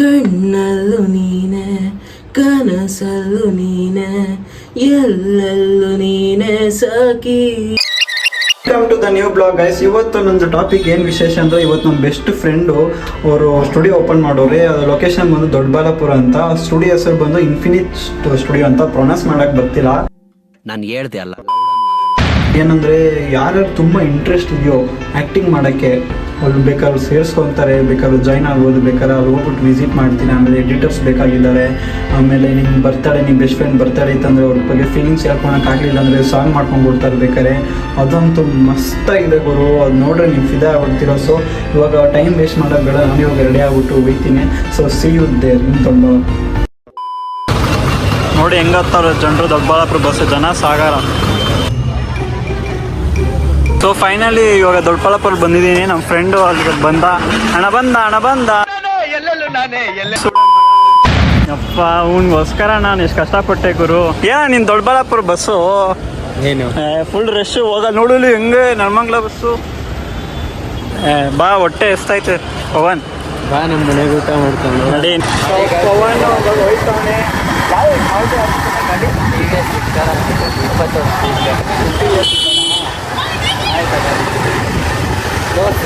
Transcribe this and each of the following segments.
ಕಣ್ಣಲ್ಲೂ ನೀನೆ ಕನಸಲ್ಲೂ ನೀನೆ ಎಲ್ಲೆಲ್ಲೂ ನೀನೆ ಸಾಕಿ. Welcome to the new blog guys. ಇವತ್ತು ನಂದು ಟಾಪಿಕ್ ಏನು ವಿಶೇಷ ಅಂದರೆ, ಇವತ್ತು ನಮ್ಮ ಬೆಸ್ಟ್ ಫ್ರೆಂಡು ಅವರು ಸ್ಟುಡಿಯೋ ಓಪನ್ ಮಾಡೋರೆ. ಅದು ಲೊಕೇಶನ್ ಬಂದು ದೊಡ್ಡಬಳ್ಳಾಪುರ ಅಂತ. ಸ್ಟುಡಿಯೋ ಹೆಸರು ಬಂದು ಇನ್ಫಿನಿಟ್ ಸ್ಟುಡಿಯೋ ಅಂತ. ಪ್ರೊನೌನ್ಸ್ ಮಾಡೋಕ್ಕೆ ಬರ್ತಿಲ್ಲ. ನಾನು ಹೇಳ್ದೆ ಅಲ್ಲ, ಏನಂದರೆ ಯಾರ್ಯಾರು ತುಂಬ ಇಂಟ್ರೆಸ್ಟ್ ಇದೆಯೋ ಆ್ಯಕ್ಟಿಂಗ್ ಮಾಡೋಕ್ಕೆ, ಅವ್ರು ಬೇಕಾದ್ರೂ ಸೇರಿಸ್ಕೊತಾರೆ, ಬೇಕಾದ್ರೂ ಜಾಯ್ನ್ ಆಗ್ಬೋದು, ಬೇಕಾದ್ರೆ ಅಲ್ಲಿ ಹೋಗ್ಬಿಟ್ಟು ವಿಸಿಟ್ ಮಾಡ್ತೀನಿ. ಆಮೇಲೆ ಎಡಿಟರ್ಸ್ ಬೇಕಾಗಿದ್ದಾರೆ. ಆಮೇಲೆ ನಿಮ್ಮ ಬರ್ತಾಳೆ, ನಿಮ್ಮ ಬೆಸ್ಟ್ ಫ್ರೆಂಡ್ ಬರ್ತಾಳೆ ಇತ್ತಂದರೆ ಅವ್ರ ಬಗ್ಗೆ ಫೀಲಿಂಗ್ಸ್ ಹೇಳ್ಕೊಳಕ್ಕಾಗಲಿಲ್ಲ ಅಂದರೆ ಸಾಂಗ್ ಮಾಡ್ಕೊಂಡು ಕೊಡ್ತಾರೆ ಬೇಕಾರೆ. ಅದಂತೂ ಮಸ್ತಾಗಿದೆ ಗುರು, ಅದು ನೋಡ್ರೆ ನೀವು ಫಿದಾ ಆಗ್ಬಿಡ್ತೀರೋ. ಸೊ ಇವಾಗ ಟೈಮ್ ವೇಸ್ಟ್ ಮಾಡೋದು ಬೇಡ, ನಾನು ಇವಾಗ ರೆಡಿ ಆಗ್ಬಿಟ್ಟು ಹೋಗ್ತೀನಿ. So see you there in Doddaballapur. ನೋಡಿ ಹೆಂಗತ್ತಾರ ಜನರು ದೊಡ್ಡಬಳ್ಳಾಪುರ ಬಸ್, ಜನ ಸಾಗರ. ಸೊ ಫೈನಲಿ ಇವಾಗ ದೊಡ್ಡಬಳ್ಳಾಪುರ ಬಂದಿದ್ದೀನಿ. ನಮ್ಮ ಫ್ರೆಂಡು ಅಲ್ಲಿಗೆ ಬಂದ. ಹಣ ಬಂದ ಅಪ್ಪ ಅವನಿಗೋಸ್ಕರ ನಾನು ಎಷ್ಟು ಕಷ್ಟಪಟ್ಟೆ ಗುರು. ನೀನು ದೊಡ್ಡಬಳ್ಳಾಪುರ ಬಸ್ಸು ಏನು ಫುಲ್ ರಶ್ ಹೋಗ ನೋಡಲು ಹೆಂಗೆ ನರ್ಮಂಗ್ಲ ಬಸ್ಸು. ಬಾ ಹೊಟ್ಟೆ ಎಷ್ಟೈತೆ ಪವನ್, ಬಾ ನಮ್ಮ ಮನೆಗೆ ಊಟ ಮಾಡ್ಕೊಂಡು ನಡಿ. ಪವನ್ ಹೋಯ್ತಾನೆ.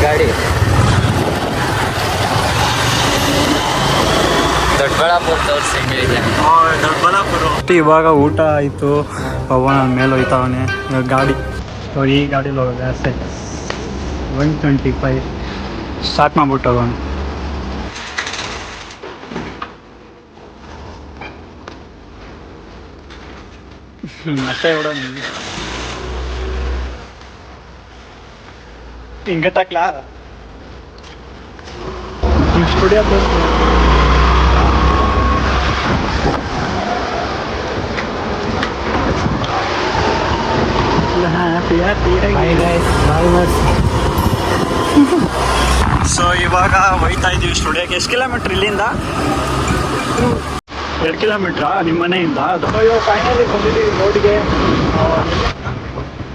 ಗಾಡಿ ದೊಡ್ಡಬಳ್ಳಾಪುರ ತೋರಿಸಿ. ದೊಡ್ಡಬಳ್ಳಾಪುರ ಇವಾಗ ಊಟ ಆಯಿತು. ಪವನ್ ಮೇಲೆ ಹೋಯ್ತಾವನೆ. ಇವಾಗ ಗಾಡಿ ಈ ಗಾಡೀಲಿ ಹೋಗೋದು ಅಷ್ಟೇ. 125 ಸ್ಟಾರ್ಟ್ ಮಾಡ್ಬಿಟ್ಟು ಹೋಗೋಣ. ಮತ್ತೆ ಹೊಡೋಣ ಹಿಂಗೆ ತಕ್ಲಾ ಸ್ಟುಡಿಯೋ ಸೊ ಇವಾಗ ಹೋಯ್ತಾ ಇದೀವಿ ಸ್ಟುಡಿಯೋಗೆ. ಎಷ್ಟು ಕಿಲೋಮೀಟ್ರ್ ಇಲ್ಲಿಂದ? 2 ಕಿಲೋಮೀಟ್ರಾ ನಿಮ್ಮ ಮನೆಯಿಂದ? ಫೈನಲಿ ಬಂದಿದ್ದೀವಿ ರೋಡ್ಗೆ.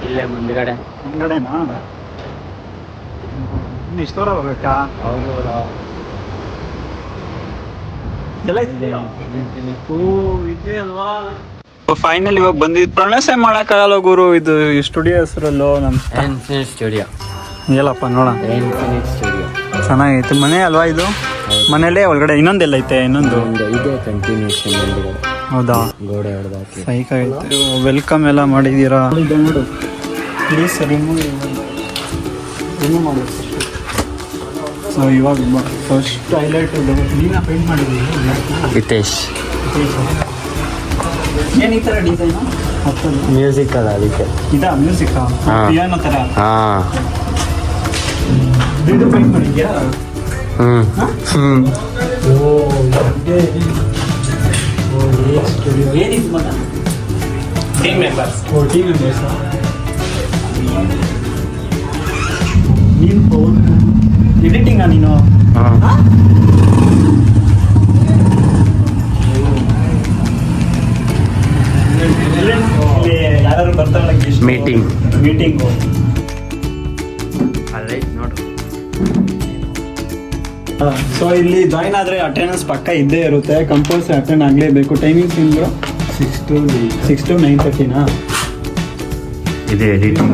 ಇಲ್ಲೇ ಮುಂದ್ಗಡೆನಾ? ಇಷ್ಟು ದೂರ ಹೋಗ್ಬೇಕಾ? ಎಲ್ಲ ಫೈನಲ್ ಇವಾಗ ಬಂದಿದ್ದು. ಪ್ರೊನೌನ್ಸೇ ಮಾಡೋಕ್ಕಾಗಲ್ಲ ಗುರು. ಇದು ಸ್ಟುಡಿಯೋ ಹೆಸರಲ್ಲೋ ನಮ್ಮ ಇನ್ಫಿನಿಟ್ ಸ್ಟುಡಿಯೋ. ಹೇಳಪ್ಪ ನೋಡೋಣ. ಇನ್ಫಿನಿಟ್ ಸ್ಟುಡಿಯೋ ಚೆನ್ನಾಗೈತೆ. ಮನೆ ಅಲ್ವಾ ಇದು? ಮನೇಲೇ ಒಳಗಡೆ ಇನ್ನೊಂದೆಲ್ಲ ಐತೆ? ಇನ್ನೊಂದು ಇದೆ ಕಂಟಿನ್ಯೂಷನ್ ಮುಂದ್ಗಡೆ. ಹೌದಾ? ಗೋಡೆ ಹೊಡೆದಾಕಿ ಸೈಕಾಗೈತೆ. ವೆಲ್ಕಮ್ ಎಲ್ಲ ಮಾಡಿದ್ದೀರಾ? ನೋಡು ಪ್ಲೀಸ್ ರಿಮೂವ್ ಮಾಡಿ. ಸೊ ಇವಾಗ ಫಸ್ಟ್ ಹೈಲೈಟ್ ನೀನ ಪೇಂಟ್ ಮಾಡಿದ್ದೀವಿ. ಹಿತೇಶ್ ಏನು ಈ ಥರ ಡಿಸೈನು? ಮ್ಯೂಸಿಕ್ ಅಲ್ಲ ಅದಕ್ಕೆ. ಇದಾ ಮ್ಯೂಸಿಕ್ಕಾ? ಪಿಯಾನೋ ಥರ. ಹಾಂ ಇದು ಪೇಂಟ್ ಮಾಡಿದ್ಯಾ? ಏನಿತ್ತು ಮಗ? Team members. ನೀನು ಎಡಿಟಿಂಗಾ ನೀನು? ಯಾರು ಬರ್ತಾರಲ್ಲ ಮೀಟಿಂಗು ಅಲ್ಲೇ ನೋಡು. ಸೊ ಇಲ್ಲಿ ಜಾಯ್ನ್ ಆದರೆ ಅಟೆಂಡೆನ್ಸ್ ಪಕ್ಕ ಇದ್ದೇ ಇರುತ್ತೆ. ಕಂಪಲ್ಸರಿ ಅಟೆಂಡ್ ಆಗಲೇಬೇಕು. ಟೈಮಿಂಗ್ಸ್ ನಿಮ್ಮದು 6 to 9:30ನಾ? ಇದೆ ಎಡಿಟಿಂಗ್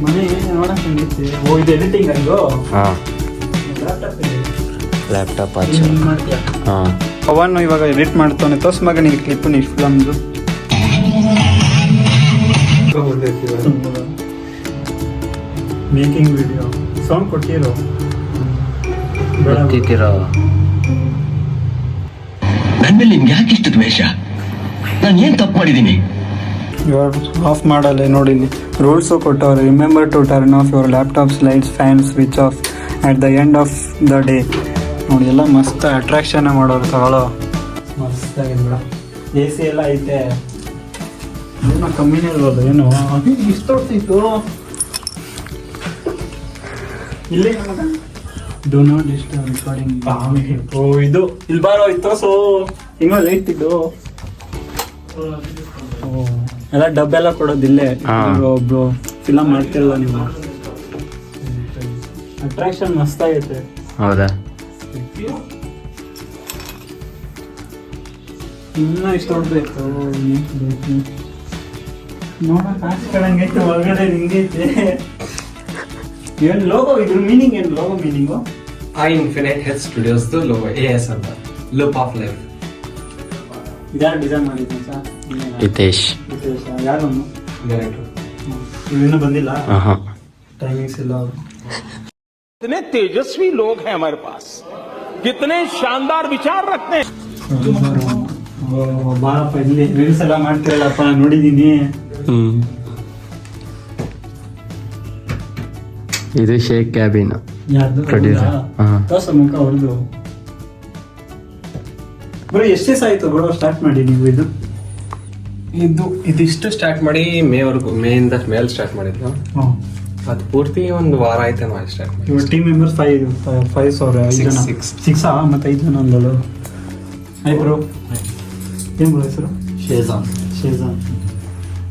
ಮನೆ ನೋಡಕ್ಕೆ. ಓ ಇದು ಎಡಿಟಿಂಗ್ ಅದು? ಹಾಂ ಲ್ಯಾಪ್ಟಾಪ್ ಆಚೆ. ಹಾಂ ಪವನ್ ಇವಾಗ ಎಡಿಟ್ ಮಾಡ್ತಾನೆ. ತೋರ್ಸ್ ಮಗ ನೀವು ಕ್ಲಿಪ್ ನೀವು ಫಿಲಮ್ದು. ಮೇಕಿಂಗ್ ವಿಡಿಯೋ ಸೌಂಡ್ ಕೊಟ್ಟಿರೋ ಬರ್ತಿದ್ದೀರಾ? ನನ್ನ ಮೇಲೆ ನಿಮ್ಗೆ ಯಾಕೆ ಇಷ್ಟು ದ್ವೇಷ? ನಾನು ಏನು ತಪ್ಪು ಮಾಡಿದ್ದೀನಿ? ಇವಾಗ ಆಫ್ ಮಾಡಲ್ಲ ನೋಡಿ. ಇಲ್ಲಿ ರೂಲ್ಸು ಕೊಟ್ಟವ್ರೆ. Remember to turn off your laptops lights fan switch off at the end of the day. ನೋಡಿ ಎಲ್ಲ ಮಸ್ತ್ ಅಟ್ರಾಕ್ಷನ್ ಮಾಡೋರು. ತಗೊಳ್ಳೋ ಮಸ್ತಾಗಿದೆ ಬಿಡ. AC ಎಲ್ಲ ಐತೆ. ಏನೋ ಕಮ್ಮಿನೇ ಇರ್ಬೋದು. ಏನು ಇಷ್ಟು ತೋರ್ಸಿತ್ತು ಇಲ್ಲಿ. Do not disturb recording. ಓ ಇದು ಇಲ್ಲಿ ಬಾರೋ ಇತ್ತು. ಸೊ ಹಿಂಗೋ ಲೈಟ್ ಇದ್ದು ಎಲ್ಲ ಡಬ್ಬೆಲ್ಲ ಕೊಡೋದಿಲ್ಲೇ. ಒಬ್ರು ಫಿಲಮ್ ಮಾಡ್ತಿರಲ್ಲ ನೀವು. ಅಟ್ರಾಕ್ಷನ್ ಮಸ್ತ್ ಆಗೈತೆ. ಹೌದಾ? ಇನ್ನೂ ಇಷ್ಟ ಹೊಡ್ಬೇಕು ನೋಡಕ್ ಆಸೆ ಕಡಂಗೈತೆ ಒಳಗಡೆ ನಿಂಗೈತೆ. ಏನು ಲೋಗೋ ಇದ್ರ ಮೀನಿಂಗ್ ಏನು? Logo meaning I infinite health studios logo AS ಅಂತ ಲೂಪ್ ಆಫ್ ಲೈಫ್. ಇದ್ಯಾರು ಡಿಸೈನ್ ಮಾಡಿದ್ದೀನಿ ಸರ್? ಹಿತೇಶ್. ಯಾರು ಡೈರೆಕ್ಟರ್. ಇವಿನ್ನೂ ಬಂದಿಲ್ಲ, ಹಾಂ ಟೈಮಿಂಗ್ಸ್ ಇಲ್ಲ ಅವರು. कितने तेजस्वी लोग हैं हमारे पास, कितने शानदार विचार रखते हैं. ಬಾರಪ್ಪ ಇಲ್ಲಿ ರೀಲ್ಸ್ ಎಲ್ಲ ಮಾಡ್ತಿರಲ್ಲಪ್ಪ, ನಾನು ನೋಡಿದ್ದೀನಿ. ಇದು ಶೇಕ್ ಕ್ಯಾಬಿನ್ ಯಾರ್ದು Producer. ಹಾಂ. ದೋಸ ಮುಖ ಅವ್ರದ್ದು. ಬ್ರೋ ಎಷ್ಟು ದಿವಸ ಆಯ್ತು ಬ್ರೋ ಸ್ಟಾರ್ಟ್ ಮಾಡಿ ನೀವು ಇದು? ಇದಿಷ್ಟು ಸ್ಟಾರ್ಟ್ ಮಾಡಿ ಮೇಯಿಂದ ಮೇಲೆ ಸ್ಟಾರ್ಟ್ ಮಾಡಿದ್ದು. ಅದು ಪೂರ್ತಿ ಒಂದು ವಾರ ಆಯ್ತು ನಾವು ಸ್ಟಾರ್ಟ್ ಮಾಡಿ. ಇವಾಗ ಟೀಮ್ ಮೆಂಬರ್ಸ್ 5 ಸಾವಿರ 5 ಜನ. Six. 6 ಮತ್ತೆ 5 ಜನ ಅಂದಳು. ಹಾಯ್ ಬ್ರೋ, ಏನು ಬ್ರೋ ಹೆಸರು? ಶೇಜಾನ್.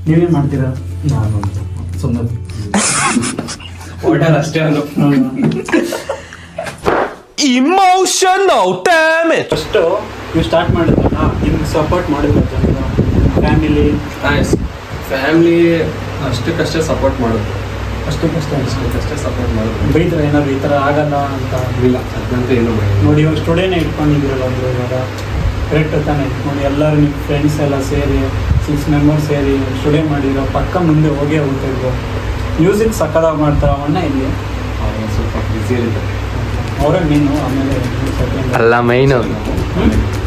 ನೀವೇನು ಮಾಡ್ತೀರಾ? ನಾನು ಸುಮ್ಮನೆ ಆರ್ಡರ್ ಅಷ್ಟೇ ಅನ್ನು. Emotional damage. ಫಸ್ಟು ನೀವು ಸ್ಟಾರ್ಟ್ ಮಾಡಿದ್ರಲ್ಲ, ನಿಮ್ಗೆ ಸಪೋರ್ಟ್ ಮಾಡಿದ್ರು ಫ್ಯಾಮಿಲಿ? ಫ್ಯಾಮಿಲಿ ಅಷ್ಟಕ್ಕಷ್ಟೇ ಸಪೋರ್ಟ್ ಮಾಡೋದು. ಅಷ್ಟಕ್ಕಷ್ಟೇ ಸಪೋರ್ಟ್ ಮಾಡೋದು. ಬೈದ್ರೆ ಏನಾದ್ರು ಈ ಥರ ಆಗಲ್ಲ ಅಂತ? ಇಲ್ಲ, ಅದಂತೂ ಏನು ನೋಡಿ ಇವಾಗ ಸ್ಟುಡಿಯೋನೇ ಇಟ್ಕೊಂಡಿದ್ದೀರಲ್ಲ ಅವರು, ಇವಾಗ ಕರೆಕ್ಟ್ ತಾನೆ? ನೋಡಿ ಎಲ್ಲರೂ ನಿಮ್ಮ ಫ್ರೆಂಡ್ಸ್ ಎಲ್ಲ ಸೇರಿ 6 ಮೆಂಬರ್ಸ್ ಸೇರಿ ಸ್ಟುಡಿಯೋ ಮಾಡಿರೋ ಪಕ್ಕ ಮುಂದೆ ಹೋಗೇ ಹೋಗ್ತಿದ್ರು. ಮ್ಯೂಸಿಕ್ ಸಕ್ಕದಾಗಿ ಮಾಡ್ತಾರೆ ಅವನ್ನ ಇಲ್ಲಿ. ಸ್ವಲ್ಪ ಬ್ಯುಸಿ ಇರುತ್ತೆ ಅವರೇ ಮೀನು. ಆಮೇಲೆ ಅಲ್ಲ ಮೈನು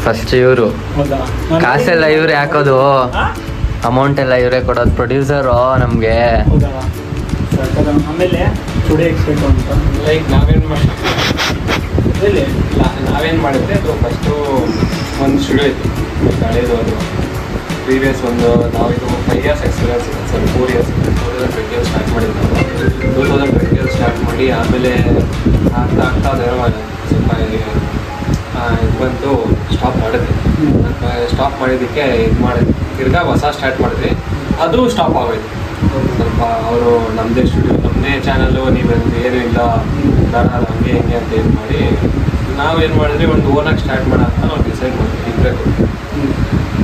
ಫಸ್ಟ್ ಇವರು ಹೌದಾ? ಕಾಸೆಲ್ಲ ಇವ್ರೆ ಹಾಕೋದು, ಅಮೌಂಟ್ ಎಲ್ಲ ಇವರೇ ಕೊಡೋದು, ಪ್ರೊಡ್ಯೂಸರು ನಮಗೆ. ಹೌದಾ? ಸಕ್ಕದ. ಆಮೇಲೆ ಸ್ಟುಡಿಯೋ ಎಕ್ಸ್ಪೆಕ್ಟ್ ಅಂತ ಲೈಕ್ ನಾವೇನು ಮಾಡಿದ್ರೆ ಅದು ಫಸ್ಟು ಒಂದು ಸ್ಟುಡಿಯೋ ಇತ್ತು ಹಳೇದು. ಅದು ಪ್ರೀವಿಯಸ್ ನಾವು ಇದು 5 years ಎಕ್ಸ್ಪೀರಿಯನ್ಸ್ ಇದೆ ಸರ್. 4 years 2020 ಸ್ಟಾರ್ಟ್ ಮಾಡಿದ್ದು ನಾವು. 2020 ಸ್ಟಾರ್ಟ್ ಮಾಡಿ ಆಮೇಲೆ ಆಗ್ತಾ ಸ್ವಲ್ಪ ಇದು ಬಂತು, ಸ್ಟಾಪ್ ಮಾಡಿದ್ವಿ. ಸ್ಟಾಪ್ ಮಾಡಿದ್ದಕ್ಕೆ ಇದು ಮಾಡಿದ್ವಿ, ತಿರ್ಗಾ ಹೊಸ ಸ್ಟಾರ್ಟ್ ಮಾಡಿದ್ವಿ. ಅದು ಸ್ಟಾಪ್ ಆಗೋಯ್ತು ಸ್ವಲ್ಪ. ಅವರು ನಮ್ಮದೇ ಸ್ಟುಡಿಯೋ, ನಮ್ಮದೇ ಚಾನಲ್ಲು, ನೀವೆಲ್ಲ ಏನೂ ಇಲ್ಲ ದಾರ ಹಂಗೆ ಹಿಂಗೆ ಅಂತ ಇದು ಮಾಡಿ ನಾವೇನು ಮಾಡಿದ್ವಿ, ಒಂದು ಓನಾಗಿ ಸ್ಟಾರ್ಟ್ ಮಾಡೋಣ ಅಂತ ನಾವು ಡಿಸೈಡ್ ಮಾಡಿದ್ವಿ.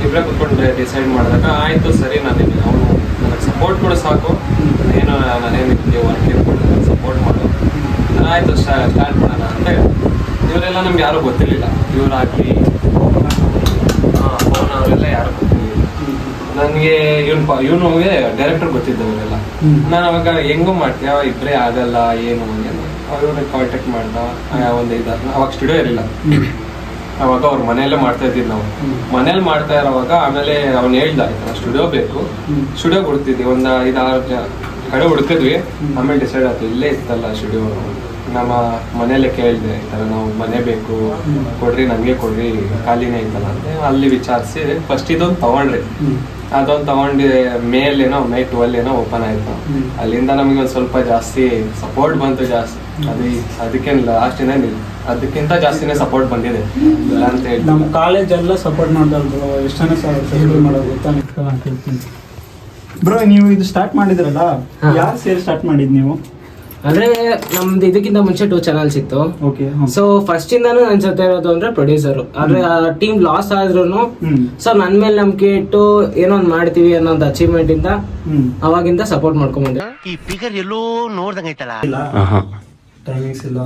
ಇಬ್ಬರೇ ಕೂತ್ಕೊಂಡು ಡಿಸೈಡ್ ಮಾಡಿದಾಗ ಆಯಿತು ಸರಿ, ಅವನು ನನಗೆ ಸಪೋರ್ಟ್ ಕೂಡ ಸಾಕು, ನಾನೇನು ನಿಮಗೆ ವರ್ಕ್ ಇರ್ಕೊಂಡು ಸಪೋರ್ಟ್ ಮಾಡು, ಆಯಿತು ಸ್ಟಾರ್ಟ್ ಮಾಡೋಣ ಅಂತ ಹೇಳಿ. ಇವರೆಲ್ಲ ನಮ್ಗೆ ಯಾರೂ ಗೊತ್ತಿರಲಿಲ್ಲ, ಇವರಾಗಲಿ ಫೋನ್ ಅವರೆಲ್ಲ ಯಾರೂ ಗೊತ್ತಿರಲಿಲ್ಲ. ನನಗೆ ಇವನಿಗೆ ಡೈರೆಕ್ಟರ್ ಗೊತ್ತಿದ್ದವರೆಲ್ಲ. ನಾನು ಅವಾಗ ಹೆಂಗೂ ಮಾಡ್ತೀಯ, ಇಬ್ಬರೇ ಆಗಲ್ಲ ಏನು ಅವ್ರನ್ನ ಕಾಂಟ್ಯಾಕ್ಟ್ ಮಾಡ್ದ. ಒಂದು ಇದಾದ ಅವಾಗ ಸ್ಟುಡಿಯೋ ಇರಲಿಲ್ಲ, ಅವಾಗ ಅವ್ರ ಮನೆಯಲ್ಲೇ ಮಾಡ್ತಾ ಇದ್ದೀವಿ ನಾವು. ಮನೇಲಿ ಮಾಡ್ತಾ ಇರೋವಾಗ ಆಮೇಲೆ ಅವ್ನು ಹೇಳ್ದ ಈ ಥರ ಸ್ಟುಡಿಯೋ ಬೇಕು, ಸ್ಟುಡಿಯೋ ಹುಡುಕ್ತಿದ್ವಿ. ಒಂದು 5-6 ಕಡೆ ಹುಡುಕಿದ್ವಿ. ಆಮೇಲೆ ಡಿಸೈಡ್ ಆಯ್ತು, ಇಲ್ಲೇ ಇತ್ತಲ್ಲ ಸ್ಟುಡಿಯೋ. ನಮ್ಮ ಮನೆಯಲ್ಲೇ ಕೇಳಿದೆ, ಈ ಥರ ನಾವು ಮನೆ ಬೇಕು ಕೊಡ್ರಿ, ನನಗೆ ಕೊಡ್ರಿ, ಖಾಲಿನೇ ಐತಲ್ಲ ಅಂತ. ಅಲ್ಲಿ ವಿಚಾರಿಸಿ ಫಸ್ಟ್ ಇದೊಂದು ತೊಗೊಂಡ್ರಿ. ಅದೊಂದು ತೊಗೊಂಡು ಮೇ 12 ಓಪನ್ ಆಯಿತು. ಅಲ್ಲಿಂದ ನಮಗೆ ಒಂದು ಸ್ವಲ್ಪ ಜಾಸ್ತಿ ಸಪೋರ್ಟ್ ಬಂತು ಜಾಸ್ತಿ. ಅದಕ್ಕೇನು ಲಾಸ್ಟ್ ಅದಕ್ಕಿಂತ ಜಾಸ್ತಿನೇ ಸಪೋರ್ಟ್ ಬಂದಿದೆ ಅಂತ ಹೇಳಿ. ನಮ್ಮ ಕಾಲೇಜ್ ಎಲ್ಲ ಸಪೋರ್ಟ್ ಮಾಡ್ದಲ್ರು, ಎಷ್ಟು ಜನ ಸಪೋರ್ಟ್ ಮಾಡೋದು ಗೊತ್ತಾ ಅಂತ ಹೇಳ್ತೀನಿ. ಬ್ರೋ ನೀವು ಇದು ಸ್ಟಾರ್ಟ್ ಮಾಡಿದ್ರಲ್ಲ, ಯಾರು ಸೇರಿ ಸ್ಟಾರ್ಟ್ ಮಾಡಿದ್ ನೀವು? ಅಂದ್ರೆ ನಮ್ದು ಇದಕ್ಕಿಂತ ಮುಂಚೆ 2 ಚಾನಲ್ಸ್ ಇತ್ತು. ಓಕೆ. ಸೊ ಫಸ್ಟ್ ಇಂದಾನು ನನ್ ಜೊತೆ ಇರೋದು ಅಂದ್ರೆ ಪ್ರೊಡ್ಯೂಸರ್. ಆದ್ರೆ ಟೀಮ್ ಲಾಸ್ ಆದ್ರೂ ಸೊ ನನ್ ಮೇಲೆ ನಂಬಿಕೆ ಇಟ್ಟು ಏನೋ ಒಂದ್ ಮಾಡ್ತೀವಿ ಅನ್ನೋದು ಅಚೀವ್ಮೆಂಟ್ ಇಂದ ಅವಾಗಿಂದ ಸಪೋರ್ಟ್ ಮಾಡ್ಕೊಂಡ್ಬಂದೆ. ಈ ಫಿಗರ್ ಎಲ್ಲೋ ನೋಡ್ದಂಗೈತಲ್ಲ. ಟೈಮಿಂಗ್ಸ್ ಇಲ್ಲ.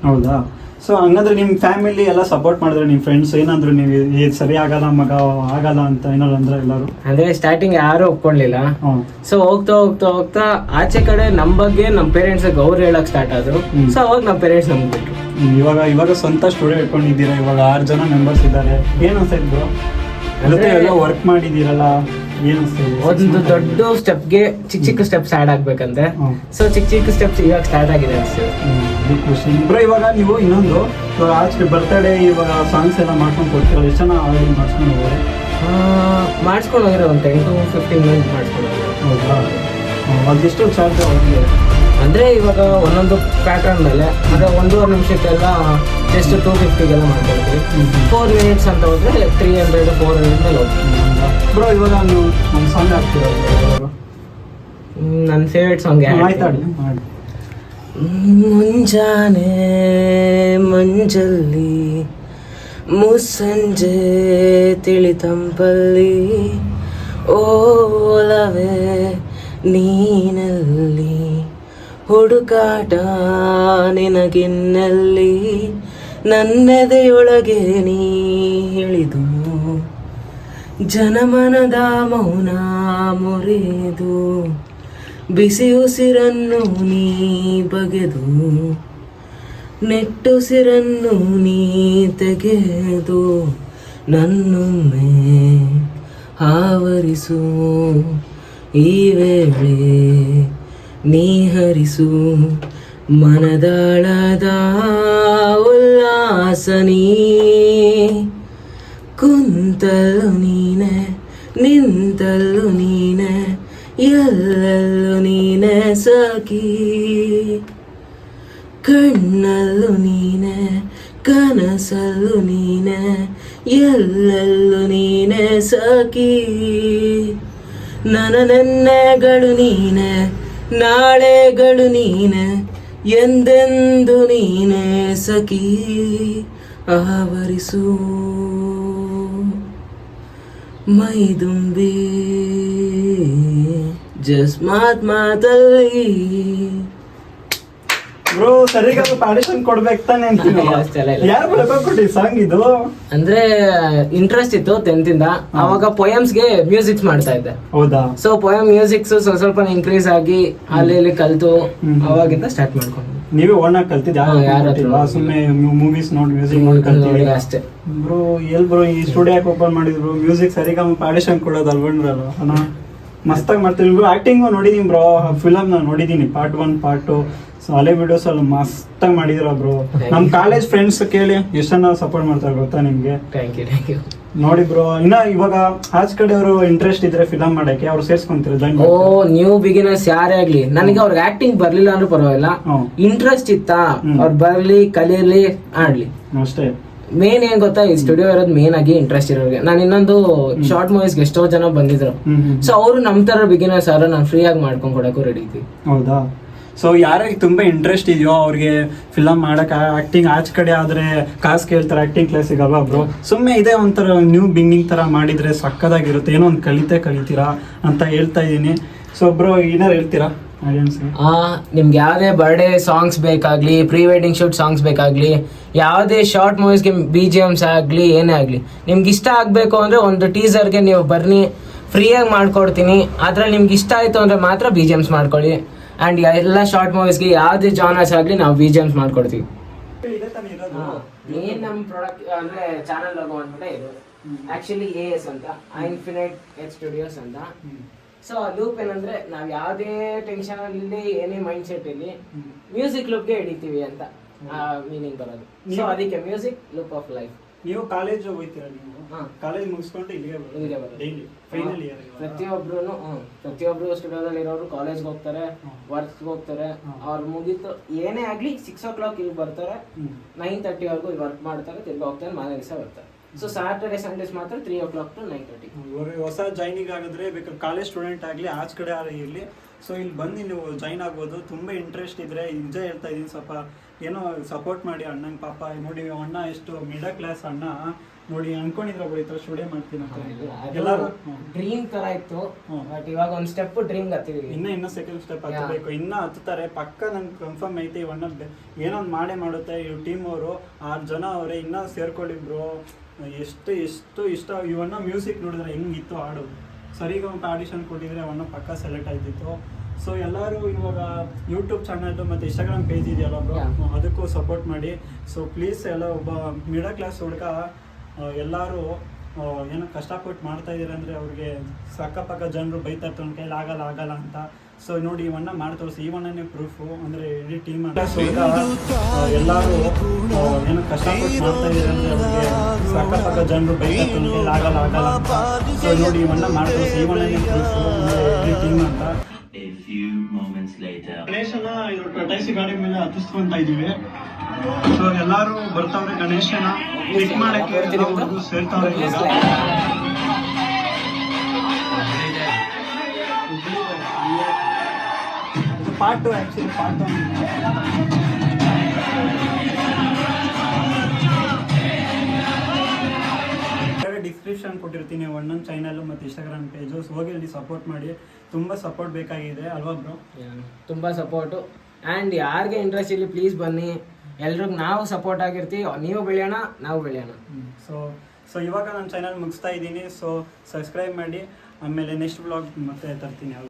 ಹೌದಾ? ಸೊ ಹಂಗಂದ್ರೆ ನಿಮ್ಮ ಫ್ಯಾಮಿಲಿ ಎಲ್ಲ ಸಪೋರ್ಟ್ ಮಾಡಿದ್ರೆ, ನಿಮ್ಮ ಫ್ರೆಂಡ್ಸ್ ಏನಾದ್ರು ನೀವು ಇದು ಸರಿ ಆಗಲ್ಲ ಮಗ ಆಗಲ್ಲ ಅಂತ ಏನಾದ್ರು ಅಂದ್ರೆ ಎಲ್ಲರೂ? ಅಂದ್ರೆ ಸ್ಟಾರ್ಟಿಂಗ್ ಯಾರು ಒಪ್ಕೊಂಡ್ಲಿಲ್ಲ. ಸೊ ಹೋಗ್ತಾ ಆಚೆ ಕಡೆ ನಮ್ ಬಗ್ಗೆ ನಮ್ ಪೇರೆಂಟ್ಸ್ ಅವ್ರು ಹೇಳಕ್ ಸ್ಟಾರ್ಟ್ ಆದ್ರು. ಸೊ ಅವಾಗ ನಮ್ ಪೇರೆಂಟ್ಸ್ ನಮ್ಗೆ ಬಿಟ್ರು. ಇವಾಗ ಸ್ವಂತ ಸ್ಟುಡಿಯೋ ಇಟ್ಕೊಂಡಿದ್ದೀರಾ, ಇವಾಗ 6 ಜನ ಮೆಂಬರ್ಸ್ ಇದ್ದಾರೆ. ಏನ್ ಅನ್ಸೈತು ಎಲ್ಲ ವರ್ಕ್ ಮಾಡಿದ್ದೀರಲ್ಲ, ಏನು ಒಂದು ದೊಡ್ಡ ಸ್ಟೆಪ್ಗೆ ಚಿಕ್ಕ ಸ್ಟೆಪ್ಸ್ ಆಡ್ ಆಗ್ಬೇಕಂತೆ. ಸೊ ಚಿಕ್ಕ ಸ್ಟೆಪ್ಸ್ ಇವಾಗ ಸ್ಟಾರ್ಟ್ ಆಗಿದೆ ಅನ್ಸ್ತದೆ. ಖುಷಿ ಬ್ರೋ. ಇವಾಗ ನೀವು ಇನ್ನೊಂದು ಆಚೆ ಬರ್ತಡೇ ಇವಾಗ ಸಾಂಗ್ಸ್ ಎಲ್ಲ ಮಾಡ್ಕೊಂಡು ಕೊಡ್ತೀರಲ್ಲ, ಎಷ್ಟು ಜನ ಆಲ್ರೆಡಿ ಮಾಡ್ಸ್ಕೊಂಡು ಹೋಗೋರೆ? ಮಾಡಿಸ್ಕೊಂಡು ಹೋಗಿರೋ ಒಂದು 10 to 15 minutes ಮಾಡಿಸ್ಕೊಂಡು ಹೋಗಿರೋ. ಹೌದಾ? ಅದೆಷ್ಟು ಚಾರ್ಜ್ ಅವ್ರಿಗೆ? ಅಂದ್ರೆ ಇವಾಗ ಒಂದೊಂದು ಪ್ಯಾಟರ್ನ್ ಮೇಲೆ ಅಂದ್ರೆ 1.5 ನಿಮಿಷಕ್ಕೆಲ್ಲ ಜಸ್ಟ್ 250 ಮಾಡ್ಕೊಳ್ತೀವಿ. 4 minutes ಅಂತ ಹೋದ್ರೆ 300-400 ಮೇಲೆ ಹೋಗ್ತೀವಿ. ಬ್ರೋ ಇವಾಗ ನೀವು ನಮ್ಮ ಸಾಂಗ್ ಹಾಕ್ತೀರ? ನನ್ನ ಫೇವ್ರೆಟ್ ಸಾಂಗ್ ಆಯ್ತಾಡಿ ಮಾಡಿ. ಮುಂಜಾನೆ ಮಂಜಲ್ಲಿ ಮುಸ್ಸಂಜೆ ತಿಳಿತಂಪಲ್ಲಿ ಓಲವೇ ನೀನಲ್ಲಿ ಹುಡುಕಾಟ ನಿನಗಿನ್ನಲ್ಲಿ ನನ್ನೆದೆಯೊಳಗೆ ನೀ ಇಳಿದು ಜನಮನದ ಮೌನ ಮುರಿದು ಬಿಸಿ ಉಸಿರನ್ನು ನೀ ಬಗೆದು ನೆಟ್ಟುಸಿರನ್ನು ನೀ ತೆಗೆದು ನನ್ನೊಮ್ಮೆ ಆವರಿಸು ಈ ವೇಳೆ ನೀ ಹರಿಸು ಮನದಾಳದ ಉಲ್ಲಾಸನೀ ಕುಂತಲ್ಲು ನೀನೆ ನಿಂತಲ್ಲು ನೀನೆ ಎಲ್ಲೆಲ್ಲೂ ನೀನೆ ಸಖಿ ಕಣ್ಣಲ್ಲೂ ನೀನೆ ಕನಸಲ್ಲೂ ನೀನೆ ಎಲ್ಲೆಲ್ಲೂ ನೀನೆ ಸಖಿ ನನ್ನ ನೆನ್ನೆಗಳು ನೀನೆ ನಾಳೆಗಳು ನೀನೆ ಎಂದೆಂದು ನೀನೆ ಸಖಿ ಆವರಿಸು ಮೈದುಂಬಿ ಜಸ್ಟ್ ಮಾತಲ್ಲಿ ಬ್ರೋ ಸರಿಗಮ್ಮ ಆಡಿಷನ್ ಕೊಡ್ಬೇಕು ತಾನೆ ಅಷ್ಟೆಲ್ಲ ಇಲ್ಲ. ಯಾರು ಕೊಟ್ಟಿ ಸಾಂಗ್ ಇದು? ಅಂದ್ರೆ ಇಂಟ್ರೆಸ್ಟ್ ಇತ್ತು 10th ಇಂದ. ಅವಾಗ poems ಗೆ ಮ್ಯೂಸಿಕ್ಸ್ ಮಾಡ್ತಾ ಇದ್ದೆ. ಹೌದಾ? ಸೊ ಪೋಯಮ್ ಮ್ಯೂಸಿಕ್ಸ್ ಸ್ವಲ್ಪ ಇನ್ಕ್ರೀಸ್ ಆಗಿ ಅಲ್ಲಿ ಇಲ್ಲಿ ಕಲ್ತು ಅವಾಗಿಂದ ಸ್ಟಾರ್ಟ್ ಮಾಡ್ಕೊಂಡು ನೀವೇ ಓನಾಗಿ ಕಲ್ತಿದ್ದ? ಸುಮ್ಮನೆ ಮೂವೀಸ್ ನೋಡಿ ಮ್ಯೂಸಿಕ್ ನೋಡಿ ಕಲ್ತೀವಿ ಅಷ್ಟೇ. ಬ್ರೋ ಬ್ರೋ ಈ ಸ್ಟುಡಿಯೋ ಯಾಕೆ ಓಪನ್ ಮಾಡಿದ್ರು? ಮ್ಯೂಸಿಕ್ ಸರಿಗಮ್ಮ ಆಡಿಷನ್ ಕೊಡೋದು ಅಲ್ವಲ್ಲ ಅಣ್ಣ, ಮಸ್ತಾಗಿ ಮಾಡ್ತೀನಿ ಬ್ರೋ. ಆಕ್ಟಿಂಗ್ ನೋಡಿದೀನಿ ಬ್ರೋ, ಫಿಲಮ್ ನಾನು ನೋಡಿದೀನಿ, ಪಾರ್ಟ್ 1 ಪಾರ್ಟ್ 2. ಸೊ ಹಳೆ ವಿಡಿಯೋಸ್ ಅಲ್ಲಿ ಮಸ್ತಾಗಿ ಮಾಡಿದ್ರ ಬ್ರೋ. ನಮ್ ಕಾಲೇಜ್ ಫ್ರೆಂಡ್ಸ್ ಕೇಳಿ ಎಷ್ಟನ್ನ ಸಪೋರ್ಟ್ ಮಾಡ್ತಾರೆ ಗೊತ್ತಾ ನಿಮ್ಗೆ? Thank you. ನೋಡಿ ಬ್ರೋ, ಇನ್ನ ಇವಾಗ ಆಚ್ ಕಡೆ ಅವರು ಇಂಟ್ರೆಸ್ಟ್ ಇದ್ರೆ ಫಿಲಮ್ ಮಾಡಕ್ಕೆ ಅವ್ರು ಸೇರ್ಸ್ಕೊಂತಾರೆ ಜಾಯಿನ್. ಓ ನ್ಯೂ ಬಿಗಿನರ್ಸ್ ಯಾರೇ ಆಗ್ಲಿ, ನನಗೆ ಅವ್ರಿಗೆ ಆಕ್ಟಿಂಗ್ ಬರ್ಲಿಲ್ಲ ಅಂದ್ರೂ ಪರವಾಗಿಲ್ಲ, ಇಂಟ್ರೆಸ್ಟ್ ಇತ್ತಾ ಅವ್ರು ಬರ್ಲಿ ಕಲೀರ್ಲಿ ಆಡ್ಲಿ ಅಷ್ಟೇ. ಮೇನ್ ಏನ್ ಗೊತ್ತಾ, ಈ ಸ್ಟುಡಿಯೋ ಇರೋದು ಮೇನ್ ಆಗಿ ಇಂಟ್ರೆಸ್ಟ್ ಇರೋರಿಗೆ. ನಾನು ಇನ್ನೊಂದು ಶಾರ್ಟ್ ಮೂವೀಸ್ಗೆ ಎಷ್ಟೋ ಜನ ಬಂದಿದ್ರು, ಸೊ ಅವರು ನಮ್ ತರ ಬಿಗಿನರ್ಸ್ ಆದ್ರೆ ನಾನು ಫ್ರೀ ಆಗಿ ಮಾಡ್ಕೊಂಡ್ ಕೊಡಕ್ಕೂ ರೆಡಿ ಇದ್ವಿ. ಹೌದಾ? ಸೊ ಯಾರಿಗೆ ತುಂಬಾ ಇಂಟ್ರೆಸ್ಟ್ ಇದೆಯೋ ಅವ್ರಿಗೆ ಫಿಲಮ್ ಮಾಡಕ್, ಆಕ್ಟಿಂಗ್ ಆಚ್ ಕಡೆ ಆದ್ರೆ ಕಾಸು ಕೇಳ್ತಾರೆ, ಆಕ್ಟಿಂಗ್ ಕ್ಲಾಸ್ ಸಿಗಲ್ವಾ ಬ್ರೋ? ಸುಮ್ಮನೆ ಇದೇ ಒಂಥರ ನ್ಯೂ ಬಿಗಿನಿಂಗ್ ತರ ಮಾಡಿದ್ರೆ ಸಕ್ಕದಾಗಿರುತ್ತೆ, ಏನೋ ಒಂದು ಕಲಿತೀರಾ ಅಂತ ಹೇಳ್ತಾ ಇದೀನಿ. ಸೊ ಬ್ರೋ ಏನಾರು ಹೇಳ್ತೀರಾ ಆಡಿಯನ್ಸ್ಗೆ? ನಿಮ್ಗೆ ಯಾವ್ದೇ ಬರ್ಡೇ ಸಾಂಗ್ಸ್ ಬೇಕಾಗ್ಲಿ, ಪ್ರೀ ವೆಡ್ಡಿಂಗ್ ಶೂಟ್ ಸಾಂಗ್ಸ್ ಬೇಕಾಗ್ಲಿ, ಯಾವುದೇ ಶಾರ್ಟ್ ಮೂವೀಸ್ಗೆ BGMs ಆಗ್ಲಿ, ಏನೇ ಆಗ್ಲಿ, ನಿಮ್ಗೆ ಇಷ್ಟ ಆಗ್ಬೇಕು ಅಂದ್ರೆ ಒಂದು ಟೀಸರ್ಗೆ ನೀವು ಬರ್ನಿ, ಫ್ರೀಯಾಗಿ ಮಾಡ್ಕೊಡ್ತೀನಿ. ಅದ್ರಲ್ಲಿ ನಿಮ್ಗೆ ಇಷ್ಟ ಆಯ್ತು ಅಂದ್ರೆ ಮಾತ್ರ BGMs ಮಾಡ್ಕೊಳ್ಳಿ. ಅಂಡ್ ಎಲ್ಲ ಶಾರ್ಟ್ ಮೂವೀಸ್ಗೆ ಯಾವ್ದೇ ಜಾನರ್ಸ್ ಆಗ್ಲಿ ನಾವು BGMs ಮಾಡ್ಕೊಡ್ತೀವಿ. ಮೇನ್ ನಮ್ಮ ಪ್ರಾಡಕ್ಟ್ ಅಂದ್ರೆ ಚಾನಲ್ ಲೋಗೋ ಅಂದ್ಬಿಟ್ಟೆ ಇದು. ಆಕ್ಚುಲಿ AS ಅಂತ, ಇನ್ಫಿನಿಟ್ ಎಚ್ ಸ್ಟುಡಿಯೋಸ್ ಅಂತ. ಸೊ ಲೂಪ್ ಏನಂದ್ರೆ ನಾವ್ ಯಾವ್ದೇ ಟೆನ್ಷನ್ ಅಲ್ಲಿ, ಏನೇ ಮೈಂಡ್ ಸೆಟ್ ಇಲ್ಲಿ ಮ್ಯೂಸಿಕ್ ಲೂಪ್ಗೆ ಹಿಡಿತೀವಿ ಅಂತ ಮೀನಿಂಗ್ ಬರೋದು. ಸೊ ಅದಕ್ಕೆ ಮ್ಯೂಸಿಕ್ ಲೂಪ್ ಆಫ್ ಲೈಫ್. ನೀವು ಕಾಲೇಜ್ ಹೋಗ್ತೀರಾ? ನೀವು ಕಾಲೇಜ್ ಮುಗಿಸ್ಕೊಂಡು ಇಲ್ಲಿಗೆ ಬರೋದು ಡೈಲಿ ಫೈನಲ್ ಇಯರ್? ಪ್ರತಿಯೊಬ್ರು ಸ್ಟುಡಿಯೋದಲ್ಲಿ ಇರೋರು ಕಾಲೇಜ್ಗೆ ಹೋಗ್ತಾರೆ, ವರ್ಕ್ಗೆ ಹೋಗ್ತಾರೆ. ಅವ್ರು ಮುಗೀತು ಏನೇ ಆಗ್ಲಿ 6 o'clock ಇಲ್ಲಿ ಬರ್ತಾರೆ, 9:30 ವರೆಗೂ ಇಲ್ಲಿ ವರ್ಕ್ ಮಾಡ್ತಾರೆ, ತಿರ್ಗಿ ಹೋಗ್ತಾರೆ, ಮಾರನೇ ದಿವಸ ಬರ್ತಾರೆ. ಸೊ ಸ್ಯಾಟರ್ಡೆ ಸಂಡೇಸ್ ಮಾತ್ರ 3 o'clock to 9:30. ಹೊಸ ಜಾಯ್ನಿಂಗ್ ಆಗಿದ್ರೆ ಬೇಕಾದ್ರೆ ಕಾಲೇಜ್ ಸ್ಟೂಡೆಂಟ್ ಆಗಲಿ ಆಚ್ ಕಡೆ ಇರಲಿ, ಸೊ ಇಲ್ಲಿ ಬಂದು ನೀವು ಜಾಯ್ನ್ ಆಗ್ಬೋದು. ತುಂಬ ಇಂಟ್ರೆಸ್ಟ್ ಇದ್ರೆ ನಿಜ ಹೇಳ್ತಾ ಇದ್ದೀನಿ, ಸ್ವಲ್ಪ ಏನೋ ಸಪೋರ್ಟ್ ಮಾಡಿ ಅಣ್ಣಂಗೆ. ಪಾಪ ನೋಡಿ ಅಣ್ಣ ಎಷ್ಟು ಮಿಡಲ್ ಕ್ಲಾಸ್ ಅಣ್ಣ, ನೋಡಿ ಅನ್ಕೊಂಡಿದ್ರ ಈ ಥರ ಸ್ಟುಡಿಯೋ ಮಾಡ್ತೀನಿ ಅಂತ ಎಲ್ಲರೂ ಡ್ರೀಮ್ ತರ ಇತ್ತು. ಬಟ್ ಇವಾಗ ಒಂದು ಸ್ಟೆಪ್ ಡ್ರೀಮ್ ಹತ್ತಿದೀವಿ, ಇನ್ನ ಸೆಕೆಂಡ್ ಸ್ಟೆಪ್ ಹತ್ತಬೇಕು. ಇನ್ನ ಹತ್ತುತ್ತಾರೆ ಪಕ್ಕ, ನಂಗೆ ಕನ್ಫರ್ಮ್ ಐತೆ. ಇವಣ್ಣ ಏನೊಂದು ಮಾಡೇ ಮಾಡುತ್ತೆ. ಇವ್ ಟೀಮ್ ಅವರು 6 ಜನ ಅವರೇ, ಇನ್ನ ಸೇರ್ಕೊಳ್ಳಿ ಬ್ರೋ. ಎಷ್ಟು ಇಷ್ಟ ಇವಣ್ಣ ಮ್ಯೂಸಿಕ್ ನೋಡಿದ್ರೆ ಹೆಂಗಿತ್ತು ಹಾಡು. ಸರಿಗಮ್ಮ ಆಡಿಷನ್ ಕೊಟ್ಟಿದ್ರೆ ಅವಣ್ಣ ಪಕ್ಕ ಸೆಲೆಕ್ಟ್ ಆಯ್ತಿತ್ತು. ಸೊ ಎಲ್ಲರೂ ಇವಾಗ ಯೂಟ್ಯೂಬ್ ಚಾನಲ್ ಮತ್ತು ಇನ್ಸ್ಟಾಗ್ರಾಮ್ ಪೇಜ್ ಇದೆಯಲ್ಲ ಬ್ರೋ, ಅದಕ್ಕೂ ಸಪೋರ್ಟ್ ಮಾಡಿ. ಸೊ ಪ್ಲೀಸ್ ಎಲ್ಲ ಒಬ್ಬ ಮಿಡಲ್ ಕ್ಲಾಸ್ ಹುಡುಗ ಎಲ್ಲರೂ ಏನೋ ಕಷ್ಟಪಟ್ಟು ಮಾಡ್ತಾ ಇದ್ದೀರ ಅಂದರೆ ಅವ್ರಿಗೆ ಅಕ್ಕಪಕ್ಕ ಜನರು ಬೈತಾ ಇರ್ತಾರೆ, ಕೈಲಿ ಆಗಲ್ಲ ಅಂತ. ಸೊ ನೋಡಿ ಇವನ್ನ ಮಾಡಿ ತೋರಿಸಿ, ಇವಣ್ಣನೇ ಪ್ರೂಫು. ಅಂದರೆ ಇಡೀ ಟೀಮ್ ಎಲ್ಲರೂ ಏನೋ ಕಷ್ಟಪಟ್ಟು ಮಾಡ್ತಾ ಇದ್ದೀರ ಅಂದರೆ ಅವ್ರಿಗೆ ಅಕ್ಕಪಕ್ಕ ಜನರು ಬೈತಾ ಇರ್ತಾರೆ, ಕೈಲಿ ಆಗಲ್ಲ ಅಂತ. ಸೊ ನೋಡಿ ಇವನ್ನ ಮಾಡಿ ತೋರಿಸಿ, ಇವಣ್ಣನೇ ಪ್ರೂಫು. ಅಂದರೆ ಇಡೀ ಟೀಮ್ ಅಂತ. ಗಣೇಶನ ಟ್ಯಾಕ್ಸಿ ಗಾಡಿ ಮೇಲೆ ಹತ್ತಿಸ್ಕೊಂತ ಇದೀವಿ. ಸೊ ಎಲ್ಲಾರು ಬರ್ತಾವ್ರೆ ಗಣೇಶನ ಪಿಕ್ ಮಾಡಕ್ಕೆ, ಸೇರ್ತಾವ್ರೆ. Part 2 actually part 1. ಡಿಸ್ಕ್ರಿಪ್ಷನ್ ಕೊಟ್ಟಿರ್ತೀನಿ ಒಂದೊಂದು ಚಾನಲ್ ಮತ್ತು ಇನ್ಸ್ಟಾಗ್ರಾಮ್ ಪೇಜು. ಹೋಗಿ ಅಲ್ಲಿ ಸಪೋರ್ಟ್ ಮಾಡಿ, ತುಂಬ ಸಪೋರ್ಟ್ ಬೇಕಾಗಿದೆ ಅಲ್ವಾ ಬ್ರೋ? ತುಂಬ ಸಪೋರ್ಟು. ಆ್ಯಂಡ್ ಯಾರಿಗೆ ಇಂಟ್ರೆಸ್ಟ್ ಇಲ್ಲಿ ಪ್ಲೀಸ್ ಬನ್ನಿ, ಎಲ್ರಿಗೂ ನಾವು ಸಪೋರ್ಟ್ ಆಗಿರ್ತೀವಿ. ನೀವು ಬೆಳೆಯೋಣ, ನಾವು ಬೆಳೆಯೋಣ. ಸೊ ಇವಾಗ ನನ್ನ ಚಾನಲ್ ಮುಗಿಸ್ತಾ ಇದ್ದೀನಿ. ಸೊ ಸಬ್ಸ್ಕ್ರೈಬ್ ಮಾಡಿ, ಆಮೇಲೆ ನೆಕ್ಸ್ಟ್ ಬ್ಲಾಗ್ ಮತ್ತೆ ತರ್ತೀನಿ.